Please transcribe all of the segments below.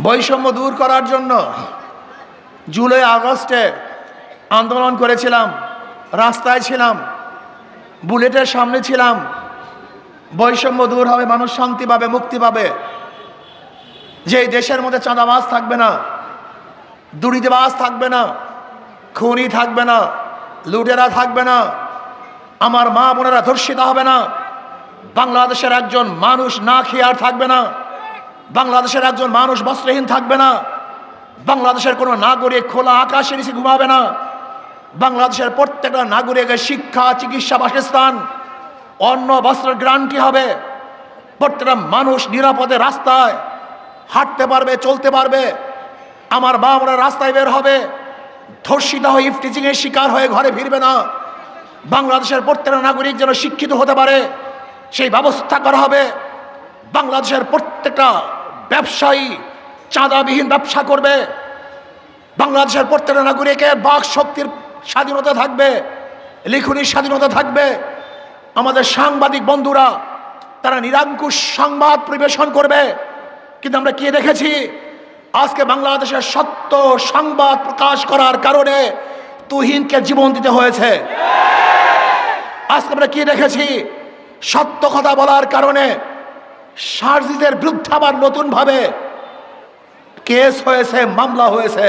বৈষম্য দূর করার জন্য জুলাই আগস্টে আন্দোলন করেছিলাম, রাস্তায় ছিলাম, বুলেটের সামনে ছিলাম। বৈষম্য দূর হবে, মানুষ শান্তি পাবে, মুক্তি পাবে। যে দেশের মধ্যে চাঁদাবাজ থাকবে না, দুর্নীতিবাজ থাকবে না, খুনি থাকবে না, লুটেরা থাকবে না, আমার মা বোনেরা ধর্ষিত হবে না, বাংলাদেশের একজন মানুষ না খেয়ে আর থাকবে না, বাংলাদেশের একজন মানুষ বস্ত্রহীন থাকবে না, বাংলাদেশের কোনো নাগরিক খোলা আকাশের নিচে ঘুমাবে না, বাংলাদেশের প্রত্যেকটা নাগরিকের শিক্ষা, চিকিৎসা, বাসস্থান, অন্ন, বস্ত্রের গ্যারান্টি হবে। প্রত্যেকটা মানুষ নিরাপদে রাস্তায় হাঁটতে পারবে, চলতে পারবে। আমার মা বোনেরা রাস্তায় বের হবে, ধর্ষিত হয়ে ইফটিজিংয়ের শিকার হয়ে ঘরে ফিরবে না। বাংলাদেশের প্রত্যেকটা নাগরিক যেন শিক্ষিত হতে পারে সেই ব্যবস্থা করা হবে। বাংলাদেশের প্রত্যেকটা ব্যবসায়ী চাঁদাবিহীন ব্যবসা করবে। বাংলাদেশের প্রত্যেকটা নাগরিকের বাক শক্তির স্বাধীনতা থাকবে, লিখনির স্বাধীনতা থাকবে। আমাদের সাংবাদিক বন্ধুরা তারা নিরঙ্কুশ সংবাদ পরিবেশন করবে। কিন্তু আমরা কি দেখেছি, আজকে বাংলাদেশের সত্য সংবাদ প্রকাশ করার কারণে তুহিনকে জীবন দিতে হয়েছে। আজকে আমরা কি দেখেছি, সত্য কথা বলার কারণে সারজিদের বিরুদ্ধে আবার নতুনভাবে কেস হয়েছে, মামলা হয়েছে।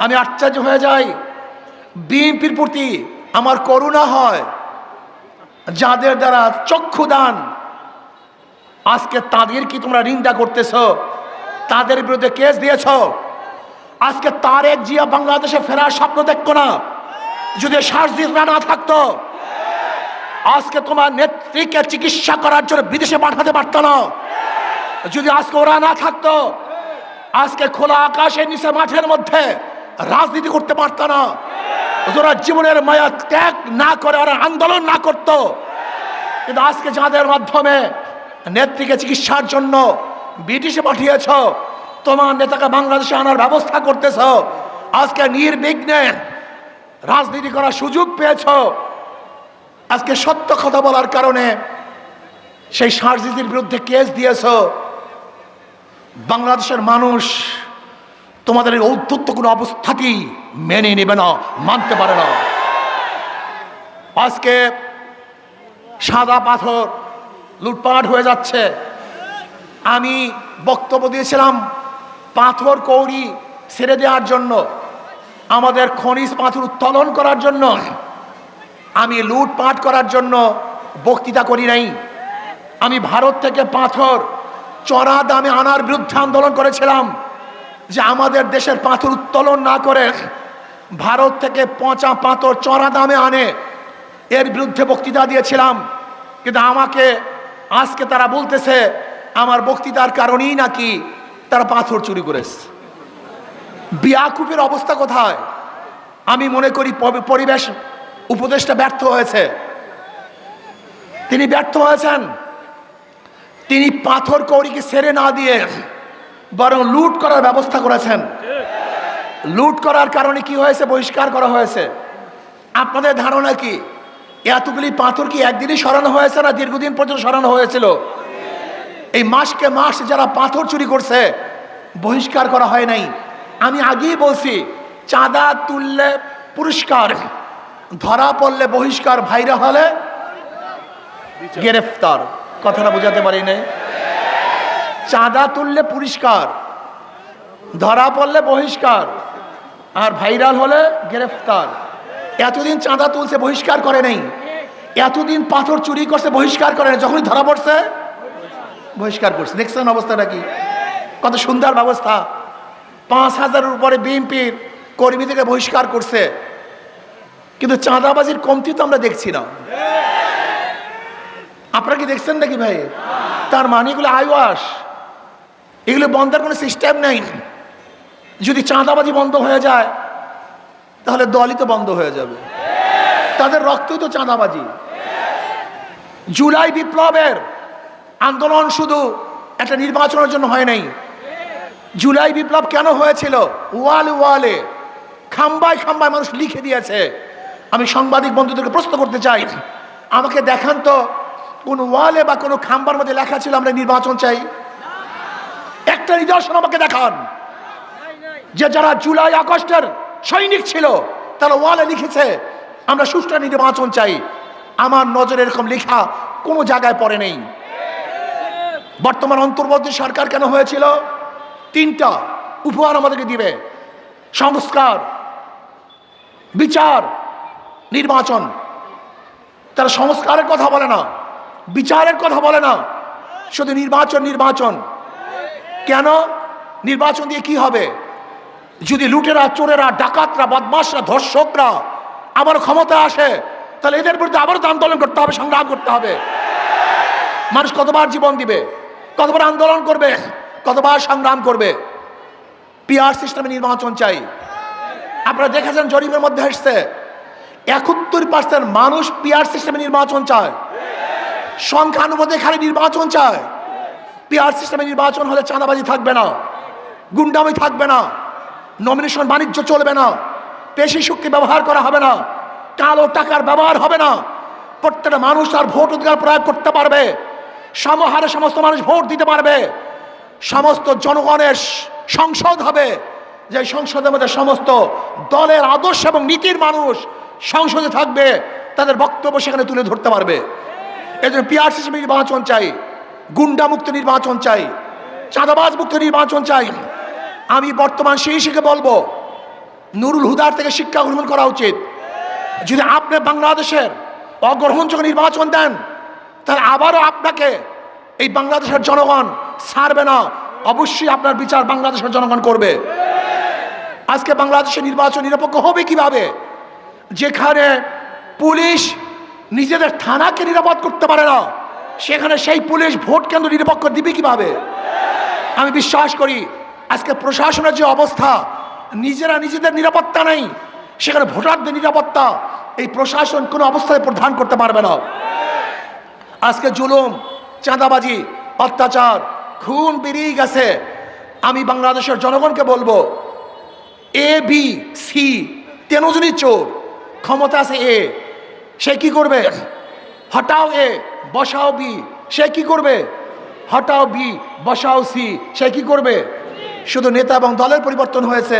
আমি আশ্চর্য হয়ে যাই, বিএনপির প্রতি আমার করুণা হয়, যাদের দ্বারা চক্ষুদান, আজকে তাদের কি তোমরা নিন্দা করতেছ, তাদের বিরুদ্ধে কেস দিয়েছ। আজকে তারেক জিয়া বাংলাদেশে ফেরার স্বপ্ন দেখতো না যদি সারজিদরা না থাকতো। আজকে তোমার নেত্রীকে চিকিৎসা করার জন্য বিদেশে পাঠাতে পারত না যদি আজকে ওরা না থাকতো। আজকে খোলা আকাশের নিচে মাঠের মধ্যে রাজনীতি করতে পারত না। ওরা জীবনের মায়া ত্যাগ না করে, ওরা আন্দোলন না করত। কিন্তু আজকে যাদের মাধ্যমে নেত্রীকে চিকিৎসার জন্য ব্রিটিশে পাঠিয়েছ, তোমার নেতাকে বাংলাদেশে আনার ব্যবস্থা করতেছ, আজকে নির্বিঘ্নে রাজনীতি করার সুযোগ পেয়েছ। আজকে সত্য কথা বলার কারণে সেই সারজিদের বিরুদ্ধে কেস দিয়েছ। বাংলাদেশের মানুষ তোমাদের এই ঔদ্ধত্য কোনো অবস্থাতেই মেনে নেবে না, মানতে পারে না। আজকে সাদা পাথর লুটপাট হয়ে যাচ্ছে। আমি বক্তব্য দিয়েছিলাম পাথর কৌড়ি ছেড়ে দেওয়ার জন্য, আমাদের খনিজ পাথর উত্তোলন করার জন্য। আমি লুটপাট করার জন্য বক্তৃতা করি নাই। আমি ভারত থেকে পাথর চড়া দামে আনার বিরুদ্ধে আন্দোলন করেছিলাম, যে আমাদের দেশের পাথর উত্তোলন না করে ভারত থেকে পচা পাথর চড়া দামে আনে, এর বিরুদ্ধে বক্তৃতা দিয়েছিলাম। কিন্তু আমাকে আজকে তারা বলতেছে আমার বক্তৃতার কারণেই নাকি তারা পাথর চুরি করেছে। বিয়াকুবের অবস্থা কোথায়? আমি মনে করি পরিবেশ উপদেষ্টা ব্যর্থ হয়েছে। তিনি ব্যর্থ হয়েছেন। তিনি পাথর কৌড়িকে ছেড়ে না দিয়ে বরং লুট করার ব্যবস্থা করেছেন। লুট করার কারণে কি হয়েছে? বহিষ্কার করা হয়েছে। আপনাদের ধারণা কি এতগুলি পাথর কি একদিনই সরানো হয়েছে না দীর্ঘদিন পর্যন্ত সরানো হয়েছিল? এই মাসকে মাস যারা পাথর চুরি করছে বহিষ্কার করা হয় নাই। আমি আগেই বলছি, চাঁদা তুললে পুরস্কার, ধরা পড়লে বহিষ্কার, ভাইরা হলে গ্রেফতার। কথাটা বোঝাতে পারি না? চাঁদা তুললে পুরস্কার, ধরা পড়লে বহিষ্কার, আর ভাইরাল হলে গ্রেফতার। এতদিন চাঁদা তুলছে, বহিষ্কার করে নাই। এতদিন পাথর চুরি করছে, বহিষ্কার করে নাই। যখনই ধরা পড়ছে বহিষ্কার করছে। দেখছেন অবস্থাটা কি? কত সুন্দর ব্যবস্থা। ৫,০০০-এর উপরে বিএনপির কর্মীদেরকে বহিষ্কার করছে, কিন্তু চাঁদাবাজির কমতি তো আমরা দেখছি না। আপনারা কি দেখছেন নাকি ভাই? তার মানে এগুলো আইওয়াস, এগুলো বন্ধের কোনো সিস্টেম নেই। যদি চাঁদাবাজি বন্ধ হয়ে যায় তাহলে দলই তো বন্ধ হয়ে যাবে। তাদের রক্তই তো চাঁদাবাজি। জুলাই বিপ্লবের আন্দোলন শুধু একটা নির্বাচনের জন্য হয় নাই। জুলাই বিপ্লব কেন হয়েছিল? ওয়ালে ওয়ালে, খাম্বায় খাম্বায় মানুষ লিখে দিয়েছে। আমি সাংবাদিক বন্ধুদেরকে প্রশ্ন করতে চাই, আমাকে দেখান তো কোন ওয়ালে বা কোনো খাম্বার মধ্যে লেখা ছিল আমরা নির্বাচন চাই? একটা নিদর্শন আমাকে দেখান যে যারা জুলাই আগস্টের সৈনিক ছিল তারা ওয়ালে লিখেছে আমরা সুষ্ঠু নির্বাচন চাই। আমার নজরে এরকম লেখা কোনো জায়গায় পড়ে নেই। বর্তমান অন্তর্বর্তী সরকার কেন হয়েছিল? তিনটা উপহার আমাদেরকে দিবে: সংস্কার, বিচার, নির্বাচন। তারা সংস্কারের কথা বলে না, বিচারের কথা বলে না, শুধু নির্বাচন নির্বাচন। কেন? নির্বাচন দিয়ে কি হবে? যদি লুটেরা, চোরেরা, ডাকাতরা, বদমাশরা, ধর্ষকরা আবার ক্ষমতা আসে, তাহলে এদের বিরুদ্ধে আবারও তো আন্দোলন করতে হবে, সংগ্রাম করতে হবে। মানুষ কতবার জীবন দিবে, কতবার আন্দোলন করবে, কতবার সংগ্রাম করবে? পিআর সিস্টেমে নির্বাচন চাই। আপনারা দেখেছেন জরিপের মধ্যে এসছে 71% মানুষ পিআর সিস্টেমে নির্বাচন চায়। সংখ্যানুপাতে খালি নির্বাচন চায়। পিআর সিস্টেমে নির্বাচন হলে চাঁদাবাজি থাকবে না, গুন্ডামি থাকবে না, নমিনেশন বাণিজ্য চলবে না, পেশি শক্তি ব্যবহার করা হবে না, কালো টাকার ব্যবহার হবে না। প্রত্যেকটা মানুষ তার ভোট অধিকার প্রয়োগ করতে পারবে, সমহারে সমস্ত মানুষ ভোট দিতে পারবে। সমস্ত জনগণের সংসদ হবে, যে সংসদের মধ্যে সমস্ত দলের আদর্শ এবং নীতির মানুষ সংসদে থাকবে, তাদের বক্তব্য সেখানে তুলে ধরতে পারবে। এই জন্য পিআর সিস্টেমে নির্বাচন চাই, গুন্ডামুক্ত নির্বাচন চাই, চাঁদাবাজ মুক্ত নির্বাচন চাই। আমি বর্তমান শিশুকে বলবো নুরুল হুদার থেকে শিক্ষা গ্রহণ করা উচিত। যদি আপনি বাংলাদেশের অগ্রহণযোগ্য নির্বাচন দেন, তাহলে আবারও আপনাকে এই বাংলাদেশের জনগণ ছাড়বে না। অবশ্যই আপনার বিচার বাংলাদেশের জনগণ করবে। আজকে বাংলাদেশের নির্বাচন নিরপেক্ষ হবে কিভাবে? যেখানে পুলিশ নিজেদের থানাকে নিরাপদ করতে পারে না, সেখানে সেই পুলিশ ভোট কেন্দ্র নিরপেক্ষ দিবে কিভাবে? আমি বিশ্বাস করি আজকে প্রশাসনের যে অবস্থা, নিজেরা নিজেদের নিরাপত্তা নেই, সেখানে ভোটারদের নিরাপত্তা এই প্রশাসন কোনো অবস্থায় প্রদান করতে পারবে না। আজকে জুলুম, চাঁদাবাজি, অত্যাচার, খুন বেরিয়ে গেছে। আমি বাংলাদেশের জনগণকে বলবো, এ বি সি তেনজনই চোর, ক্ষমতা আছে এ, সে কি করবে? হটাও এ বসাও বি, সে কি করবে? হটাও বি বসাও সি, সে কি করবে? শুধু নেতা এবং দলের পরিবর্তন হয়েছে,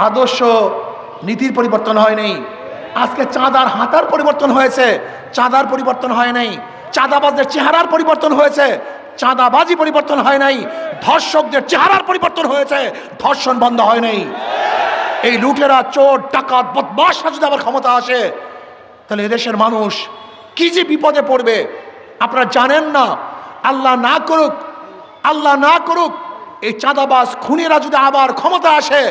আদর্শ নীতির পরিবর্তন হয়নি। আজকে চাঁদার হাতার পরিবর্তন হয়েছে, চাঁদার পরিবর্তন হয় নাই। চাঁদাবাজদের চেহারার পরিবর্তন হয়েছে, চাঁদাবাজি পরিবর্তন হয় নাই। ধর্ষকদের চেহারার পরিবর্তন হয়েছে, ধর্ষণ বন্ধ হয় নাই। এই লুটেরা, চোর, ডাকাত, বদমাশরা যদি আবার ক্ষমতা আসে, তাহলে এদেশের মানুষ কি যে বিপদে পড়বে আপনারা জানেন না। আল্লাহ না করুক, আল্লাহ না করুক, এই চাঁদাবাজ খুনিরা যদি আবার ক্ষমতা আসে,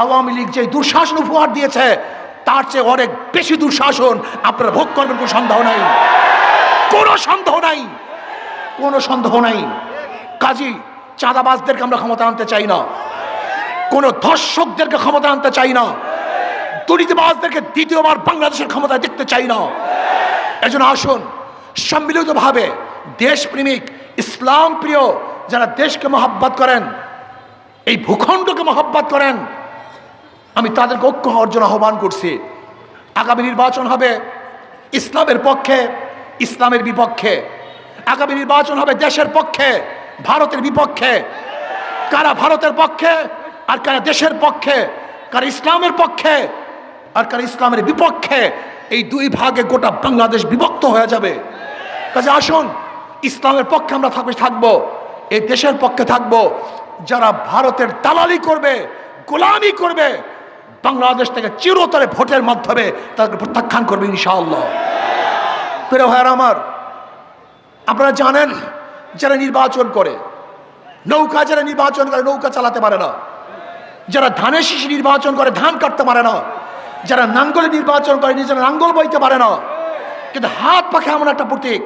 আওয়ামী লীগ যে দুঃশাসন উপহার দিয়েছে তার চেয়ে অনেক বেশি দুঃশাসন আপনারা ভোগ করবেন, কোনো সন্দেহ নাই, কোনো সন্দেহ নাই, কোনো সন্দেহ নাই। কাজী চাঁদাবাজদেরকে আমরা ক্ষমতা আনতে চাই না, কোন ধর্ষকদেরকে ক্ষমতা আনতে চাই না, দুর্নীতিবাজদেরকে দ্বিতীয়বার বাংলাদেশের ক্ষমতায় দেখতে চাই না। এজন্য আসুন সম্মিলিতভাবে দেশপ্রেমিক, ইসলাম প্রিয় যারা দেশকে মহব্বত করেন, এই ভূখণ্ডকে মহব্বত করেন, আমি তাদেরকে ঐক্য হওয়ার জন্য আহ্বান করছি। আগামী নির্বাচন হবে ইসলামের পক্ষে, ইসলামের বিপক্ষে। আগামী নির্বাচন হবে দেশের পক্ষে, ভারতের বিপক্ষে। কারা ভারতের পক্ষে আর কারা দেশের পক্ষে, কারা ইসলামের পক্ষে আর কারা ইসলামের বিপক্ষে, এই দুই ভাগে গোটা বাংলাদেশ বিভক্ত হয়ে যাবে। কাজে আসুন ইসলামের পক্ষে আমরা থাকবো, এই দেশের পক্ষে থাকবো। যারা ভারতের দালালি করবে, গোলামি করবে, বাংলাদেশ থেকে চিরতরে ভোটের মাধ্যমে তাদেরকে প্রত্যাখ্যান করবে ইনশাআল্লাহ। প্রিয় ভাইয়েরা আমার, আপনারা জানেন যারা নির্বাচন করে, নৌকা যারা নির্বাচন করে নৌকা চালাতে পারে না, যারা ধানের শীষ নির্বাচন করে ধান কাটতে পারে না, যারা নাঙ্গলে নির্বাচন করে নিজেরা নাঙ্গল বইতে পারে না, কিন্তু হাত পাখা এমন একটা প্রতীক,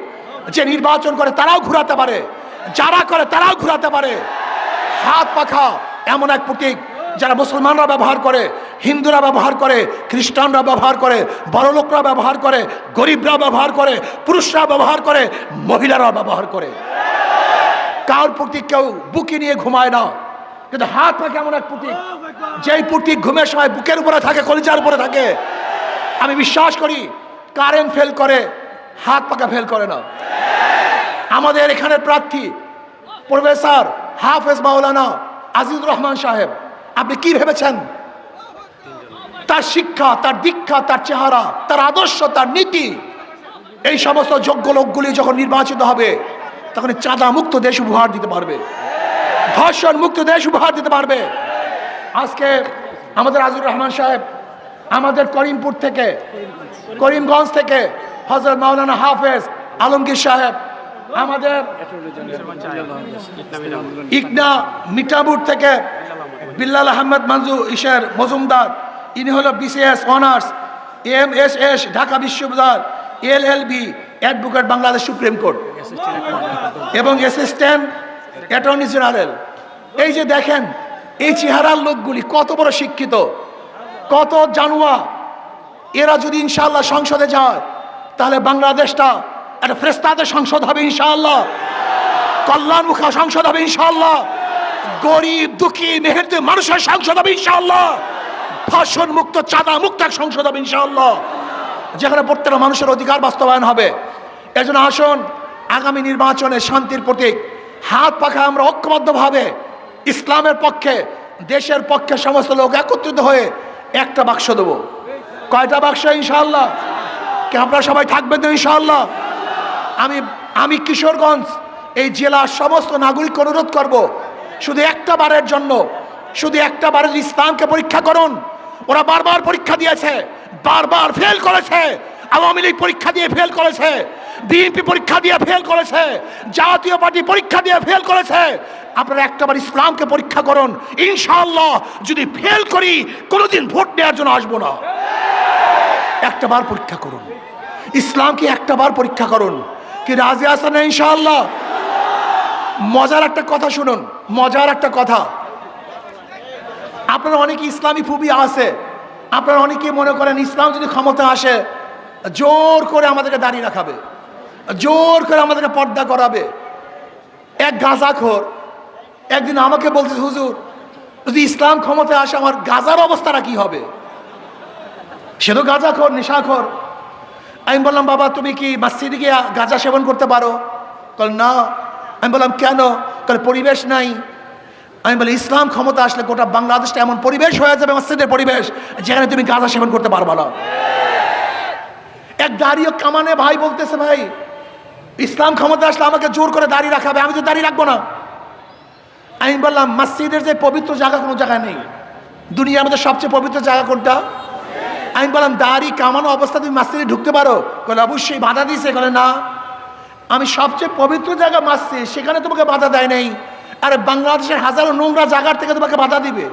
যে নির্বাচন করে তারাও ঘুরাতে পারে, যারা করে তারাও ঘুরাতে পারে। হাত পাখা এমন এক প্রতীক যারা মুসলমানরা ব্যবহার করে, হিন্দুরা ব্যবহার করে, খ্রিস্টানরা ব্যবহার করে, বড় লোকরা ব্যবহার করে, গরিবরা ব্যবহার করে, পুরুষরা ব্যবহার করে, মহিলারা ব্যবহার করে। কার প্রতীক কেউ বুকে নিয়ে ঘুমায় না, কিন্তু হাত পাখা এমন এক প্রতীক, যেই প্রতীক ঘুমের সময় বুকের উপরে থাকে, কলিজার উপরে থাকে। আমি বিশ্বাস করি কারেন্ট ফেল করে, হাত পাখা ফেল করে না। আমাদের এখানের প্রার্থী প্রফেসর হাফেজ মাওলানা আজিজুর রহমান সাহেব, আপনি কি ভেবেছেন তার শিক্ষা, তার দীক্ষা, তার চেহারা, তার আদর্শ, তার নীতি, এই সমস্ত যোগ্য লোকগুলি যখন নির্বাচিত হবে তখন চাঁদা মুক্ত দেশ উপহার দিতে পারবে, ধর্ষণ মুক্ত দেশ উপহার দিতে পারবে। আজকে আমাদের আজিজুর রহমান সাহেব আমাদের করিমপুর থেকে, করিমগঞ্জ থেকে হযরত মাওলানা হাফেজ আলমগীর সাহেব, আমাদের ইকনা মিঠাপুর থেকে বিল্লাল আহমেদ মজুমদার, ইনি হলো বিসিএস অনার্স, এমএসএস ঢাকা বিশ্ববিদ্যালয়, LLB advocate Bangladesh supreme court এবং অ্যাসিস্ট্যান্ট অ্যাটর্নি জেনারেল। এই যে দেখেন এই চেহারার লোকগুলি কত বড় শিক্ষিত, কত জানুয়া। এরা যদি ইনশাআল্লাহ সংসদে যায় তাহলে বাংলাদেশটা একটা ফেরেশতাদের সংসদ হবে ইনশাআল্লাহ, কল্যাণমুখী সংসদ হবে ইনশাআল্লাহ, গরিব দুঃখী মেহেরতে মানুষের সংসদ হবে ইনশাআল্লাহ, ধর্ষণ মুক্ত চাঁদা মুক্ত সংসদ হবে ইনশাআল্লাহ, যেখানে প্রত্যেকটা মানুষের অধিকার বাস্তবায়ন হবে। এজন্য আসুন আগামী নির্বাচনে শান্তির প্রতীক হাত পাখা আমরা ঐক্যবদ্ধভাবে ইসলামের পক্ষে, দেশের পক্ষে সমস্ত লোক একত্রিত হয়ে একটা বাক্স দেবো। কয়টা বাক্স ইনশাআল্লাহ? কি আপনারা সবাই থাকবেন তো ইনশাআল্লাহ? আমি কিশোরগঞ্জ এই জেলার সমস্ত নাগরিককে অনুরোধ করব, শুধু একটা বারের জন্য, শুধু একটা বারের ইসলামকে পরীক্ষা করুন। ওরা বারবার পরীক্ষা দিয়েছে, বারবার ফেল করেছে। আওয়ামী লীগ পরীক্ষা দিয়ে ফেল করেছে, বিএনপি পরীক্ষা দিয়ে ফেল করেছে, জাতীয় পার্টি পরীক্ষা দিয়ে ফেল করেছে। আপনারা একটাবার ইসলামকে পরীক্ষা করুন, ইনশাআল্লাহ যদি ফেল করি কোনোদিন ভোট নেওয়ার জন্য আসবো না। একটাবার পরীক্ষা করুন, ইসলামকে একটাবার পরীক্ষা করুন। কি রাজি আছেন না ইনশাআল্লাহ? মজার একটা কথা শুনুন, মজার একটা কথা। আপনারা অনেকে ইসলামী ফুবি আছে, আপনারা অনেকে মনে করেন ইসলাম যদি ক্ষমতা আসে জোর করে আমাদেরকে দাঁড়িয়ে রাখাবে, জোর করে আমাদেরকে পর্দা করাবে। এক গাঁজাখোর একদিন আমাকে বলছে, হুজুর যদি ইসলাম ক্ষমতায় আসে আমার গাঁজার অবস্থাটা কি হবে? সে তো গাঁজাখোর, নেশাখোর। আমি বললাম, বাবা তুমি কি মসজিদে গিয়ে গাঁজা সেবন করতে পারো? বল না। আমি বললাম কেন? তাহলে পরিবেশ নাই। আমি বলি ইসলাম ক্ষমতা আসলে গোটা বাংলাদেশটা এমন পরিবেশ হয়ে যাবে, মসজিদের পরিবেশ, যেখানে তুমি গাঁজা সেবন করতে পারবা না। এক দাঁড়িয়ে কামানে ভাই বলতেছে, ভাই ইসলাম ক্ষমতা আসলে আমাকে জোর করে দাঁড়িয়ে রাখাবে, আমি তো দাঁড়িয়ে রাখবো না। আমি বললাম মসজিদের যে পবিত্র জায়গা কোনো জায়গায় নেই, দুনিয়ার মধ্যে সবচেয়ে পবিত্র জায়গা কোনটা? আমি বললাম দাড়ি কামানো অবস্থা তুমি মসজিদে ঢুকতে পারো? বলে অবশ্যই। বাধা দিয়েছে? বলে না, আমি সবচেয়ে পবিত্র জায়গা মসজিদ, সেখানে তোমাকে বাধা দেয় নাই। আরে বাংলাদেশের হাজারো নোংরা জায়গার থেকে তোমাকে বাধা দিবে?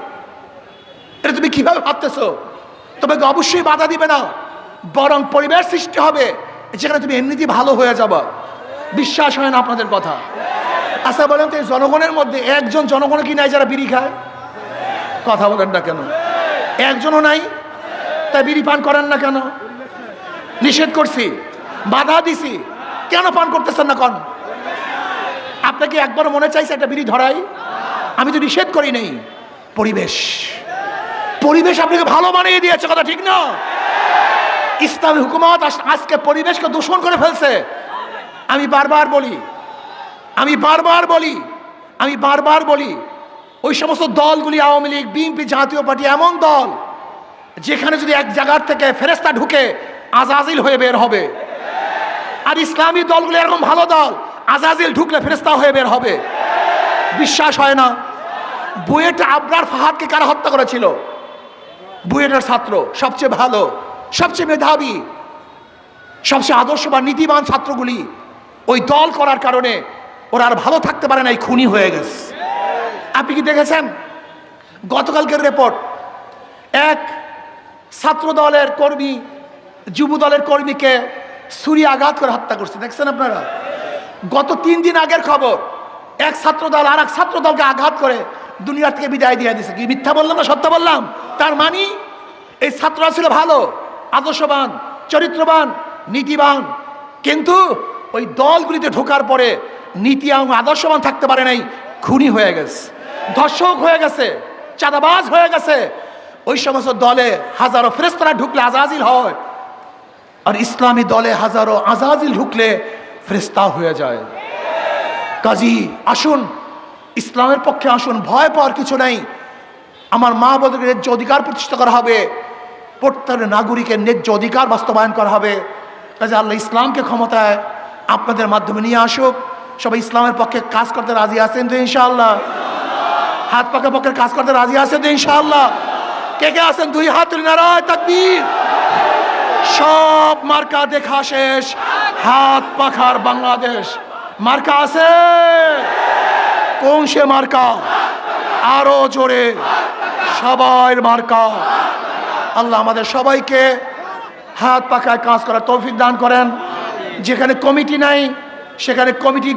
এটা তুমি কিভাবে ভাবতেছো? তোমাকে অবশ্যই বাধা দিবে না, বরং পরিবেশ সৃষ্টি হবে যেখানে তুমি এমনিতেই ভালো হয়ে যাবা। বিশ্বাস হয় না আপনাদের কথা? আচ্ছা বলেন তো এই জনগণের মধ্যে একজন জনগণ কি নাই যারা বিড়ি খায়? কথা বলেন না কেন? একজনও নাই। তাই বিড়ি পান করেন না কেন? নিষেধ করছি, বাধা দিছি, কেন পান করতেছেন না? কোন আপনাকে একবার মনে চাইছে একটা বিড়ি ধরাই? আমি তো নিষেধ করি নেই। পরিবেশ, পরিবেশ আপনাকে ভালো বানিয়ে দিয়েছে, কথা ঠিক না? ইসলামী হুকুমত আজকে পরিবেশকে দূষণ করে ফেলছে। আমি বারবার বলি, আমি বারবার বলি ওই সমস্ত দলগুলি, আওয়ামী লীগ, বিএনপি, জাতীয় পার্টি এমন দল যেখানে যদি এক জায়গার থেকে ফেরেশতা ঢুকে আজাজিল হয়ে বের হবে। আর ইসলামী দলগুলো এরকম ভালো দল, আজাজিল ঢুকলে ফেরেশতা হয়ে বের হবে। বিশ্বাস হয় না? বুয়েটে আবরার ফাহাদকে কারা হত্যা করেছিল? বুয়েটের ছাত্র, সবচেয়ে ভালো, সবচেয়ে মেধাবী, সবচেয়ে আদর্শবান, নীতিবান ছাত্রগুলি ওই দল করার কারণে ওরা আর ভালো থাকতে পারে নাই, খুনি হয়ে গেছে। আপনি কি দেখেছেন গতকালকের রিপোর্ট? এক ছাত্র দলের কর্মী যুব দলের কর্মীকে ছুরি আঘাত করে হত্যা করছে, দেখছেন আপনারা? গত 3 দিন আগের খবর, এক ছাত্র দল আর এক ছাত্র দলকে আঘাত করে দুনিয়া থেকে বিদায় দিয়ে দিয়েছে। কি মিথ্যা বললাম না সত্য বললাম? তার মানে এই ছাত্ররা ছিল ভালো, আদর্শবান, চরিত্রবান, নীতিবান, কিন্তু ওই দলগুলিতে ঢোকার পরে নীতি এবং আদর্শবান থাকতে পারে নাই, খুনি হয়ে গেছে, ধর্ষক হয়ে গেছে, চাঁদাবাজ হয়ে গেছে। ওই সমস্ত দলে হাজারো ফেরেশতারা ঢুকলে আজাজিল হয়, আর ইসলামী দলে হাজারো আজাজিল ঢুকলে ফেরেশতা হয়ে যায়। কাজী আসুন ইসলামের পক্ষে আসুন, ভয় পাওয়ার কিছু নাই। আমার মা বলতে ন্যায্য অধিকার প্রতিষ্ঠা করা হবে, প্রত্যেক নাগরিকের ন্যায্য অধিকার বাস্তবায়ন করা হবে। কাজে আল্লাহ ইসলামকে ক্ষমতায় আপনাদের মাধ্যমে নিয়ে আসুক। সবাই ইসলামের পক্ষে কাজ করতে রাজি আছেন তো ইনশাআল্লাহ? হাত পাকা পক্ষের কাজ করতে রাজি আছেন তো ইনশাআল্লাহ? কে কে আছেন দুই হাত তুলে নারায় তাকবীর। সব মার্কা দেখা শেষ, হাত পাখার বাংলাদেশ মার্কা আছে। কোন সে মার্কা? আরো জোরে, সবাই মার্কা। আল্লাহ আমাদের সবাইকে হাত পাখায় কাজ করার তৌফিক দান করেন। যেখানে কমিটি নাই সেখানে কমিটি